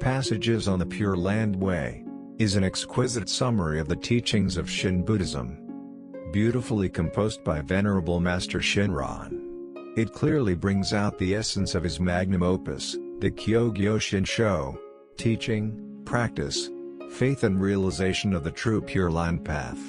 Passages on the Pure Land Way is an exquisite summary of the teachings of Shin Buddhism, beautifully composed by Venerable Master Shinran. It clearly brings out the essence of his magnum opus, the Jodo Shinshu, teaching, practice, faith and realization of the true Pure Land path.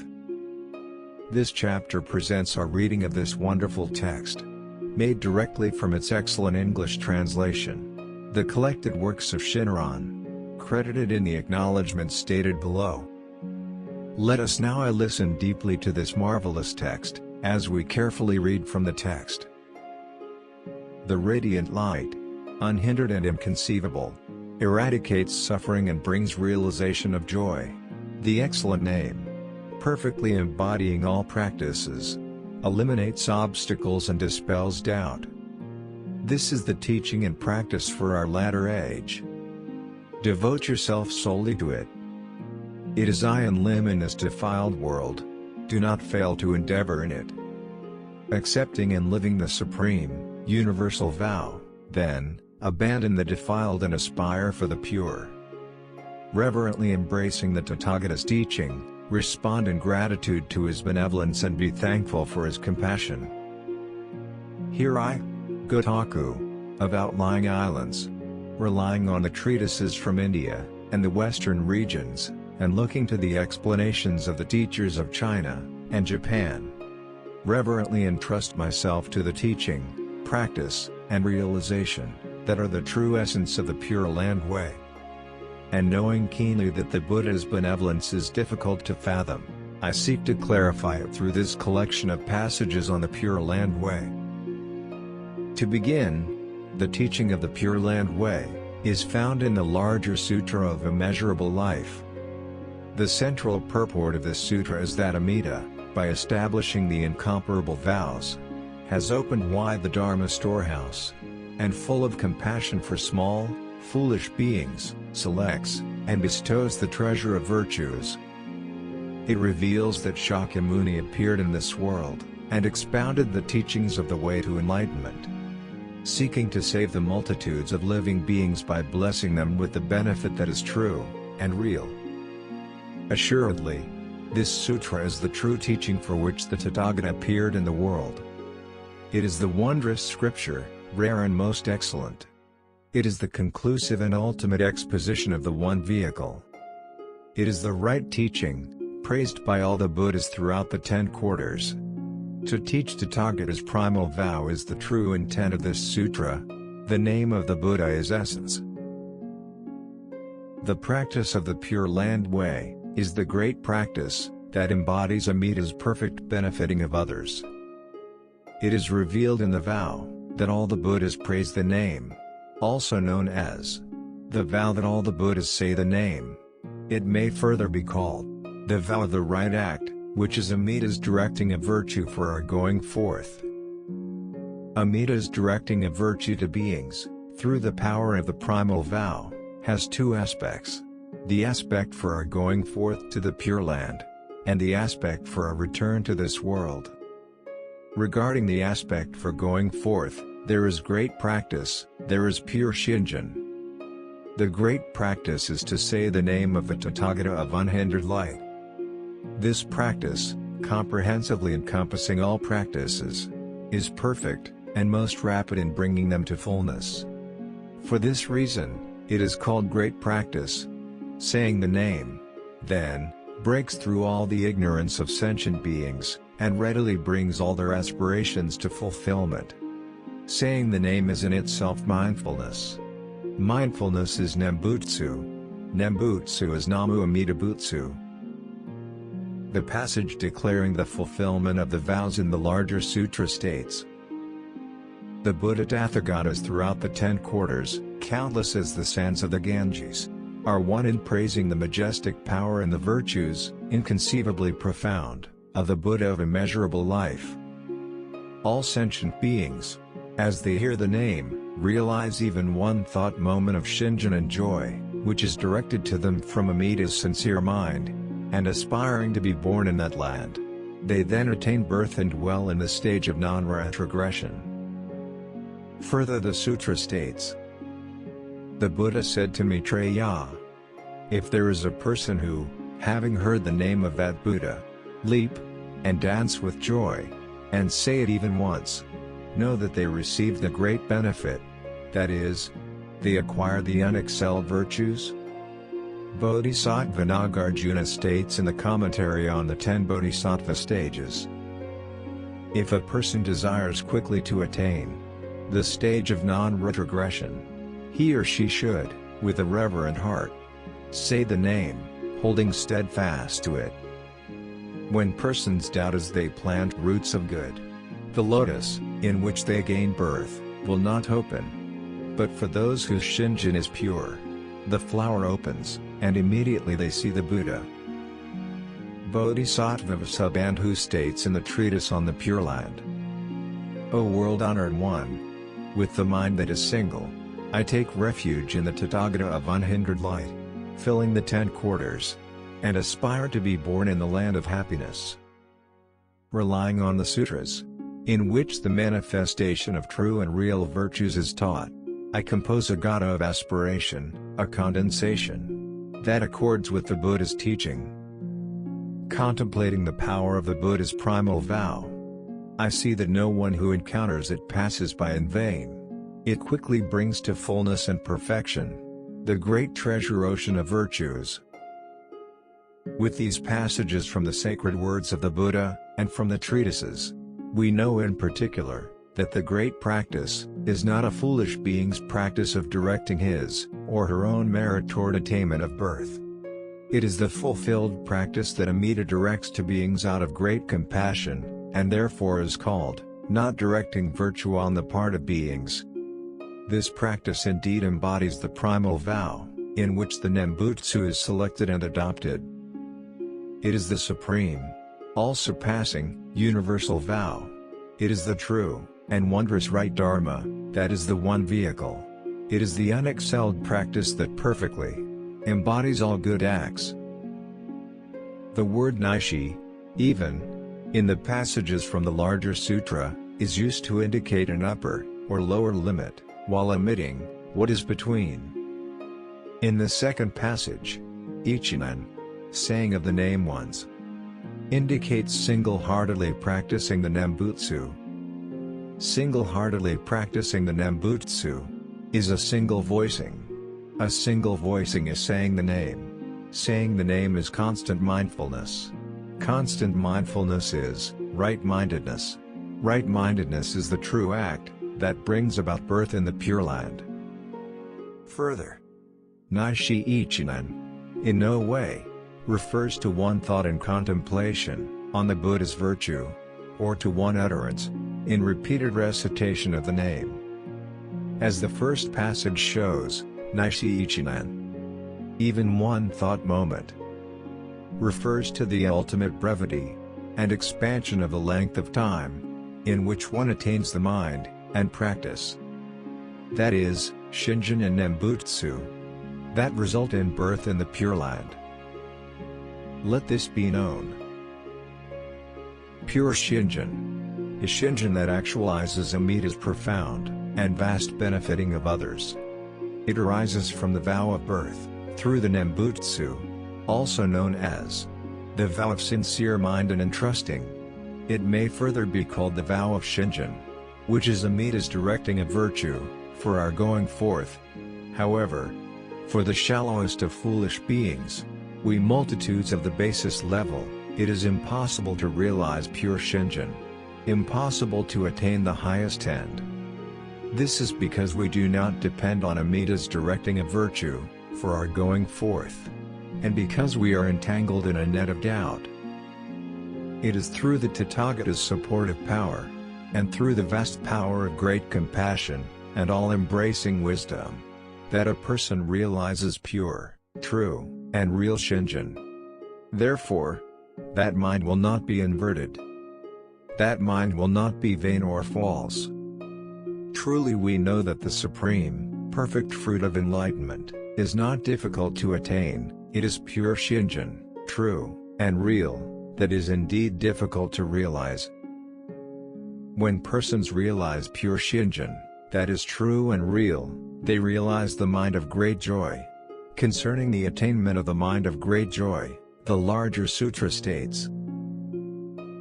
This chapter presents our reading of this wonderful text, made directly from its excellent English translation, the collected works of Shinran, credited in the acknowledgments stated below. Let us now listen deeply to this marvelous text, as we carefully read from the text. The radiant light, unhindered and inconceivable, eradicates suffering and brings realization of joy. The excellent name, perfectly embodying all practices, eliminates obstacles and dispels doubt. This is the teaching and practice for our latter age. Devote yourself solely to it. It is eye and limb in this defiled world, do not fail to endeavor in it. Accepting and living the supreme, universal vow, then, abandon the defiled and aspire for the pure. Reverently embracing the Tathagata's teaching, respond in gratitude to his benevolence and be thankful for his compassion. Here I, Gotaku, of outlying islands, relying on the treatises from India, and the western regions, and looking to the explanations of the teachers of China, and Japan, reverently entrust myself to the teaching, practice, and realization, that are the true essence of the Pure Land Way. And knowing keenly that the Buddha's benevolence is difficult to fathom, I seek to clarify it through this collection of passages on the Pure Land Way. To begin, the teaching of the Pure Land Way is found in the larger Sutra of Immeasurable Life. The central purport of this sutra is that Amida, by establishing the incomparable vows, has opened wide the Dharma storehouse, and full of compassion for small, foolish beings, selects, and bestows the treasure of virtues. It reveals that Shakyamuni appeared in this world, and expounded the teachings of the way to enlightenment, seeking to save the multitudes of living beings by blessing them with the benefit that is true, and real. Assuredly, this sutra is the true teaching for which the Tathagata appeared in the world. It is the wondrous scripture, rare and most excellent. It is the conclusive and ultimate exposition of the one vehicle. It is the right teaching, praised by all the Buddhas throughout the 10 quarters. To teach Tathagata's primal vow is the true intent of this sutra. The name of the Buddha is essence. The practice of the Pure Land Way is the great practice that embodies Amida's perfect benefiting of others. It is revealed in the vow that all the Buddhas praise the name, also known as the vow that all the Buddhas say the name. It may further be called the vow of the right act, which is Amida's directing of virtue for our going forth. Amida's directing of virtue to beings, through the power of the primal vow, has two aspects: the aspect for our going forth to the Pure Land, and the aspect for our return to this world. Regarding the aspect for going forth, there is great practice, there is pure Shinjin. The great practice is to say the name of the Tathagata of unhindered light. This practice, comprehensively encompassing all practices, is perfect, and most rapid in bringing them to fullness. For this reason, it is called great practice. Saying the name, then, breaks through all the ignorance of sentient beings, and readily brings all their aspirations to fulfillment. Saying the name is in itself mindfulness. Mindfulness is Nembutsu. Nembutsu is Namu Amida Butsu. The passage declaring the fulfillment of the vows in the larger sutra states, the Buddha Tathagatas throughout the 10 quarters, countless as the sands of the Ganges, are one in praising the majestic power and the virtues, inconceivably profound, of the Buddha of immeasurable life. All sentient beings, as they hear the name, realize even one thought moment of Shinjin and joy, which is directed to them from Amida's sincere mind, and aspiring to be born in that land. They then attain birth and dwell in the stage of non-retrogression. Further, the sutra states, The Buddha said to Maitreya, "If there is a person who, having heard the name of that Buddha, leap, and dance with joy, and say it even once, know that they received the great benefit, that is, they acquire the unexcelled virtues." Bodhisattva Nagarjuna states in the commentary on the 10 Bodhisattva stages, "If a person desires quickly to attain the stage of non-retrogression, he or she should, with a reverent heart, say the name, holding steadfast to it. When persons doubt as they plant roots of good, the lotus, in which they gain birth, will not open. But for those whose Shinjin is pure, the flower opens, and immediately they see the Buddha." Bodhisattva Vasubandhu states in the treatise on the Pure Land, "O world-honored one, with the mind that is single, I take refuge in the Tathagata of unhindered light, filling the 10 quarters, and aspire to be born in the land of happiness." Relying on the sutras, in which the manifestation of true and real virtues is taught, I compose a gata of aspiration, a condensation, that accords with the Buddha's teaching. Contemplating the power of the Buddha's primal vow, I see that no one who encounters it passes by in vain. It quickly brings to fullness and perfection the great treasure ocean of virtues. With these passages from the sacred words of the Buddha, and from the treatises, we know in particular, that the great practice, is not a foolish being's practice of directing his, or her own merit toward attainment of birth. It is the fulfilled practice that Amida directs to beings out of great compassion, and therefore is called, not directing virtue on the part of beings. This practice indeed embodies the primal vow, in which the Nembutsu is selected and adopted. It is the supreme, all-surpassing, universal vow. It is the true, and wondrous right Dharma, that is the one vehicle. It is the unexcelled practice that perfectly embodies all good acts. The word Nishi, even, in the passages from the larger sutra, is used to indicate an upper, or lower limit, while omitting what is between. In the second passage, Ichinan, saying of the name ones, indicates single-heartedly practicing the Nembutsu. Single-heartedly practicing the Nembutsu is a single voicing. A single voicing is saying the name. Saying the name is constant mindfulness. Constant mindfulness is right-mindedness. Right-mindedness is the true act that brings about birth in the Pure Land. Further, Nishi Ichinan, in no way, refers to one thought in contemplation on the Buddha's virtue, or to one utterance, in repeated recitation of the name. As the first passage shows, Nishi Ichinan, even one thought moment, refers to the ultimate brevity and expansion of the length of time in which one attains the mind and practice. That is, Shinjin and Nembutsu, that result in birth in the Pure Land. Let this be known. Pure Shinjin is Shinjin that actualizes Amida's profound and vast benefiting of others. It arises from the vow of birth, through the Nembutsu, also known as the vow of sincere mind and entrusting. It may further be called the vow of Shinjin, which is Amida's directing of virtue, for our going forth. However, for the shallowest of foolish beings, we multitudes of the basest level, it is impossible to realize pure Shinjin. Impossible to attain the highest end. This is because we do not depend on Amida's directing of virtue, for our going forth. And because we are entangled in a net of doubt. It is through the Tathagata's supportive power, and through the vast power of great compassion, and all-embracing wisdom, that a person realizes pure, true, and real Shinjin. Therefore, that mind will not be inverted. That mind will not be vain or false. Truly we know that the supreme, perfect fruit of enlightenment, is not difficult to attain, it is pure Shinjin, true, and real, that is indeed difficult to realize. When persons realize pure Shinjin, that is true and real, they realize the mind of great joy. Concerning the attainment of the mind of great joy, the larger sutra states,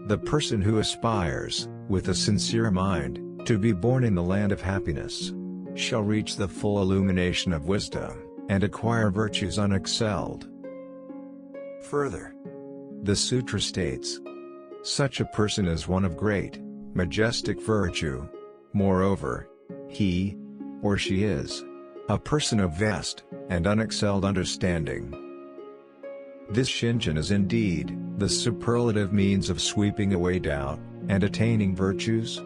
the person who aspires, with a sincere mind, to be born in the land of happiness, shall reach the full illumination of wisdom, and acquire virtues unexcelled. Further, the sutra states, such a person is one of great, majestic virtue. Moreover, he, or she is, a person of vast, and unexcelled understanding. This Shinjin is indeed, the superlative means of sweeping away doubt, and attaining virtues.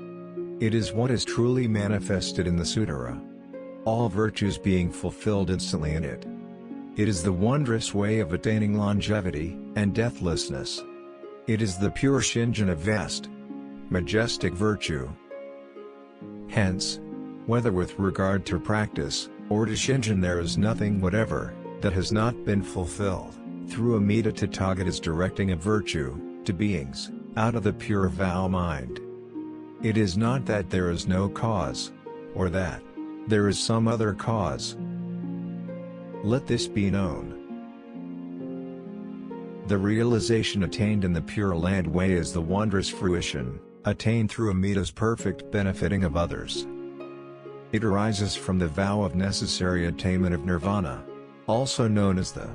It is what is truly manifested in the Sutra. All virtues being fulfilled instantly in it. It is the wondrous way of attaining longevity, and deathlessness. It is the pure Shinjin of vast, majestic virtue. Hence, whether with regard to practice, or to Shinjin, there is nothing whatever, that has not been fulfilled, through Amida Tathagata's directing of virtue, to beings, out of the pure vow mind. It is not that there is no cause, or that there is some other cause. Let this be known. The realization attained in the Pure Land Way is the wondrous fruition, attained through Amida's perfect benefiting of others. It arises from the vow of necessary attainment of nirvana, also known as the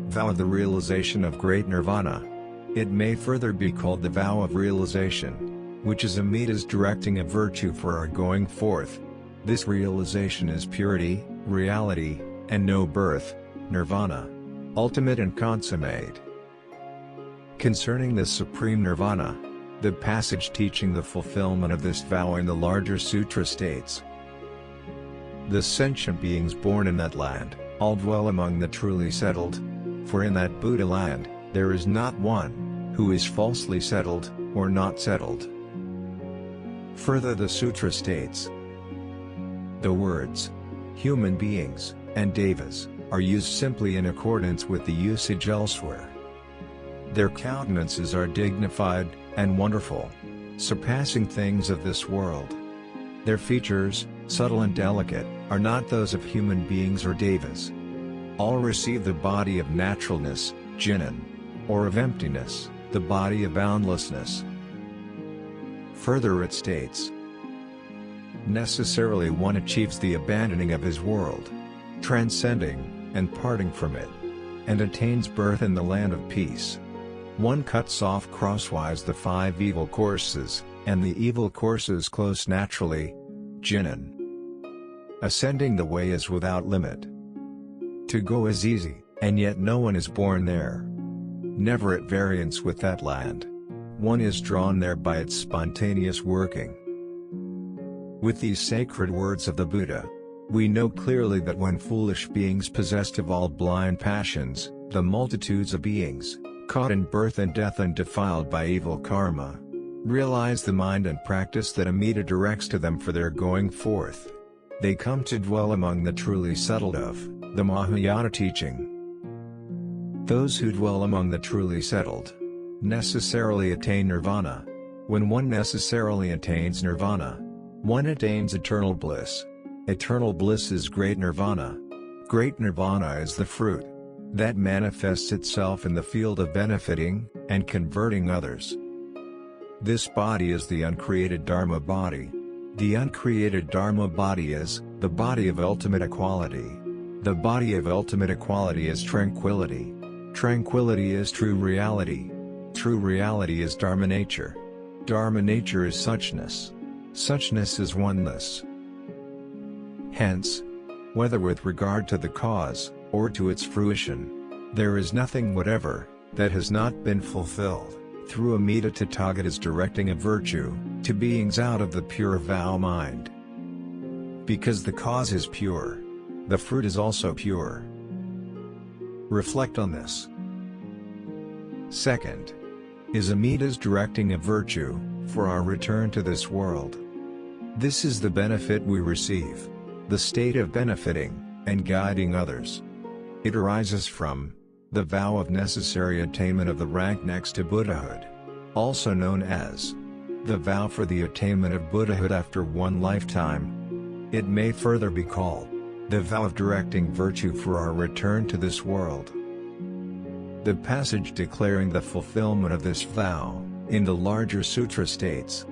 vow of the realization of great nirvana. It may further be called the vow of realization, which is Amida's directing of virtue for our going forth. This realization is purity, reality, and no birth, nirvana, ultimate and consummate. Concerning this supreme nirvana, the passage teaching the fulfillment of this vow in the larger sutra states, the sentient beings born in that land, all dwell among the truly settled, for in that Buddha land, there is not one, who is falsely settled, or not settled. Further, the sutra states, the words, human beings, and devas, are used simply in accordance with the usage elsewhere. Their countenances are dignified, and wonderful, surpassing things of this world. Their features, subtle and delicate, are not those of human beings or devas. All receive the body of naturalness, Jinan, or of emptiness, the body of boundlessness. Further it states, necessarily one achieves the abandoning of his world, transcending, and parting from it, and attains birth in the land of peace. One cuts off crosswise the 5 evil courses, and the evil courses close naturally, Jinan. Ascending the way is without limit. To go is easy, and yet no one is born there. Never at variance with that land. One is drawn there by its spontaneous working. With these sacred words of the Buddha, we know clearly that when foolish beings possessed of all blind passions, the multitudes of beings, caught in birth and death and defiled by evil karma, realize the mind and practice that Amida directs to them for their going forth, they come to dwell among the truly settled of the Mahayana teaching. Those who dwell among the truly settled necessarily attain nirvana. When one necessarily attains nirvana, one attains eternal bliss. Eternal bliss is great nirvana. Great nirvana is the fruit that manifests itself in the field of benefiting and converting others. This body is the uncreated Dharma body. The uncreated Dharma body is the body of ultimate equality. The body of ultimate equality is tranquility. Tranquility is true reality. True reality is Dharma nature. Dharma nature is suchness. Suchness is oneness. Hence, whether with regard to the cause, or to its fruition, there is nothing whatever that has not been fulfilled, through Amida Tathagata's directing of virtue, to beings out of the pure vow mind. Because the cause is pure, the fruit is also pure. Reflect on this. Second, is Amida's directing of virtue, for our return to this world. This is the benefit we receive, the state of benefiting, and guiding others. It arises from the vow of necessary attainment of the rank next to Buddhahood, also known as the vow for the attainment of Buddhahood after one lifetime. It may further be called the vow of directing virtue for our return to this world. The passage declaring the fulfillment of this vow, in the larger sutra states,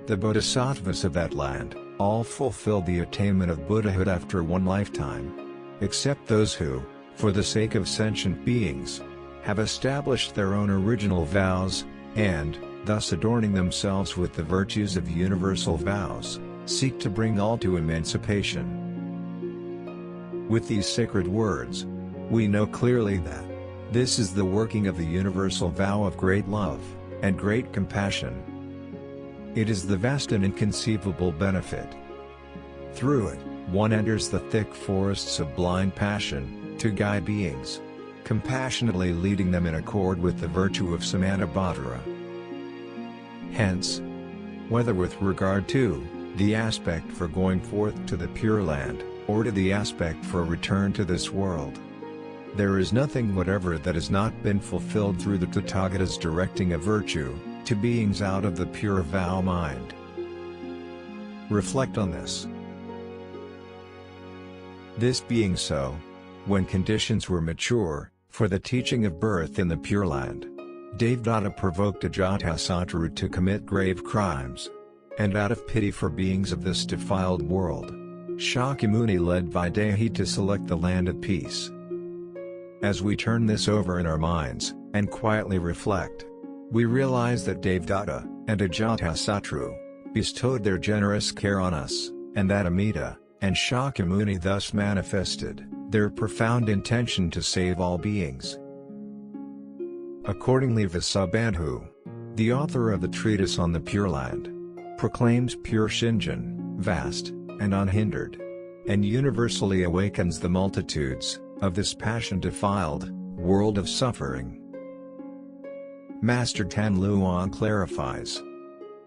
"The bodhisattvas of that land, all fulfilled the attainment of Buddhahood after one lifetime, except those who, for the sake of sentient beings, have established their own original vows, and, thus adorning themselves with the virtues of universal vows, seek to bring all to emancipation." With these sacred words, we know clearly that this is the working of the universal vow of great love and great compassion. It is the vast and inconceivable benefit. Through it, one enters the thick forests of blind passion, to guide beings, compassionately leading them in accord with the virtue of Amida Buddha. Hence, whether with regard to the aspect for going forth to the Pure Land, or to the aspect for return to this world, there is nothing whatever that has not been fulfilled through the Tathagata's directing of virtue, to beings out of the pure vow mind. Reflect on this. This being so, when conditions were mature, for the teaching of birth in the Pure Land, Tathagata provoked Ajatasattu to commit grave crimes. And out of pity for beings of this defiled world, Shakyamuni led Vaidehi to select the land of peace. As we turn this over in our minds, and quietly reflect, we realize that Tathagata and Ajatasattu bestowed their generous care on us, and that Amida and Shakyamuni thus manifested their profound intention to save all beings. Accordingly, Vasubandhu, the author of the treatise on the Pure Land, proclaims pure Shinjin, vast and unhindered, and universally awakens the multitudes of this passion-defiled world of suffering. Master Tan Luang clarifies,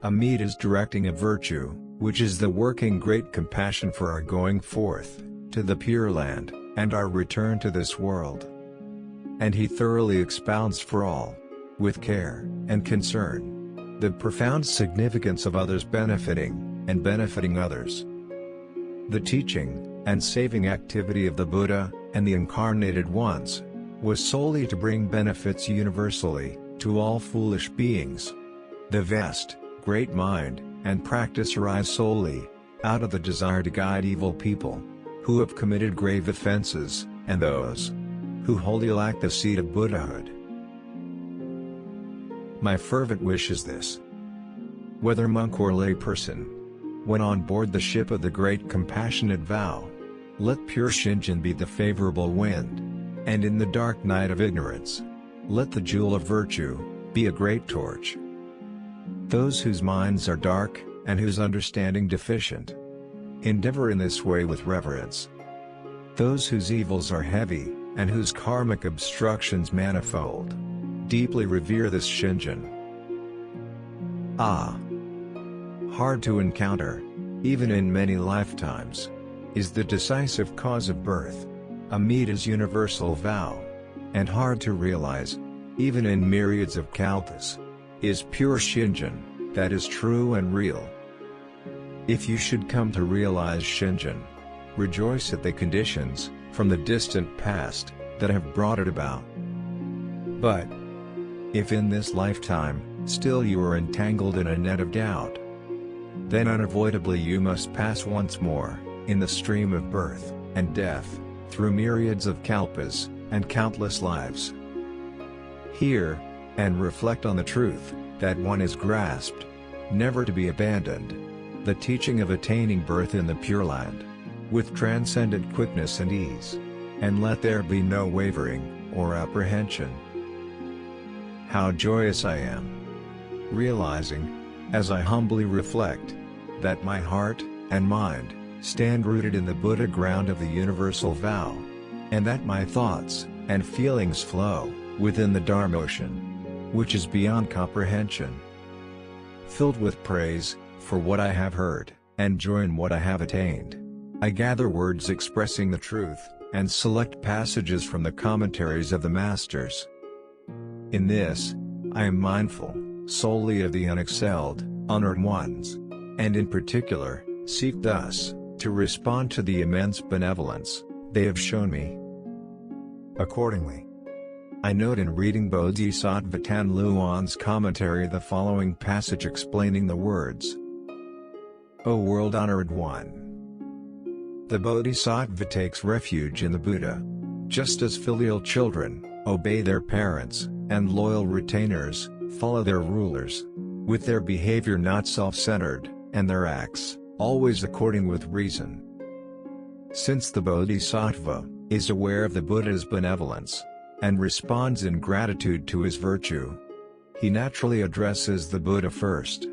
Amida's directing of virtue, which is the working great compassion for our going forth to the Pure Land, and our return to this world. And he thoroughly expounds for all, with care and concern, the profound significance of others benefiting, and benefiting others. The teaching and saving activity of the Buddha and the incarnated ones was solely to bring benefits universally to all foolish beings. The vast, great mind and practice arise solely out of the desire to guide evil people who have committed grave offenses, and those who wholly lack the seed of Buddhahood. My fervent wish is this: whether monk or lay person, when on board the ship of the great compassionate vow, let pure Shinjin be the favorable wind, and in the dark night of ignorance, let the jewel of virtue be a great torch. Those whose minds are dark, and whose understanding deficient, endeavor in this way with reverence. Those whose evils are heavy, and whose karmic obstructions manifold, deeply revere this Shinjin. Hard to encounter, even in many lifetimes, is the decisive cause of birth, Amida's universal vow, and hard to realize, even in myriads of kalpas, is pure Shinjin, that is true and real. If you should come to realize Shinjin, rejoice at the conditions, from the distant past, that have brought it about. But, if in this lifetime, still you are entangled in a net of doubt, then unavoidably you must pass once more, in the stream of birth and death, through myriads of kalpas, and countless lives. Hear, and reflect on the truth, that one is grasped, never to be abandoned, the teaching of attaining birth in the Pure Land, with transcendent quickness and ease, and let there be no wavering, or apprehension. How joyous I am, realizing, as I humbly reflect, that my heart and mind stand rooted in the Buddha ground of the universal vow, and that my thoughts and feelings flow within the Dharma ocean, which is beyond comprehension. Filled with praise for what I have heard, and joy in what I have attained, I gather words expressing the truth, and select passages from the commentaries of the Masters. In this, I am mindful solely of the unexcelled, honored ones, and in particular, Seek thus to respond to the immense benevolence they have shown me. Accordingly, I note in reading Bodhisattva Tan Luan's commentary the following passage explaining the words, O world honored one! The Bodhisattva takes refuge in the Buddha. Just as filial children obey their parents, and loyal retainers follow their rulers, with their behavior not self-centered, and their acts always according with reason. Since the Bodhisattva is aware of the Buddha's benevolence, and responds in gratitude to his virtue, he naturally addresses the Buddha first.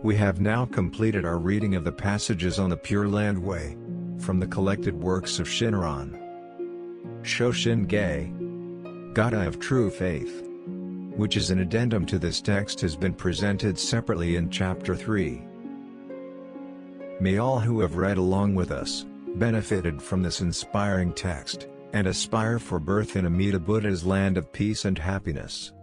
We have now completed our reading of the passages on the Pure Land Way, from the collected works of Shinran. Shoshin Ge, Gata of True Faith, which is an addendum to this text, has been presented separately in Chapter 3. May all who have read along with us, benefited from this inspiring text, and aspire for birth in Amida Buddha's land of peace and happiness.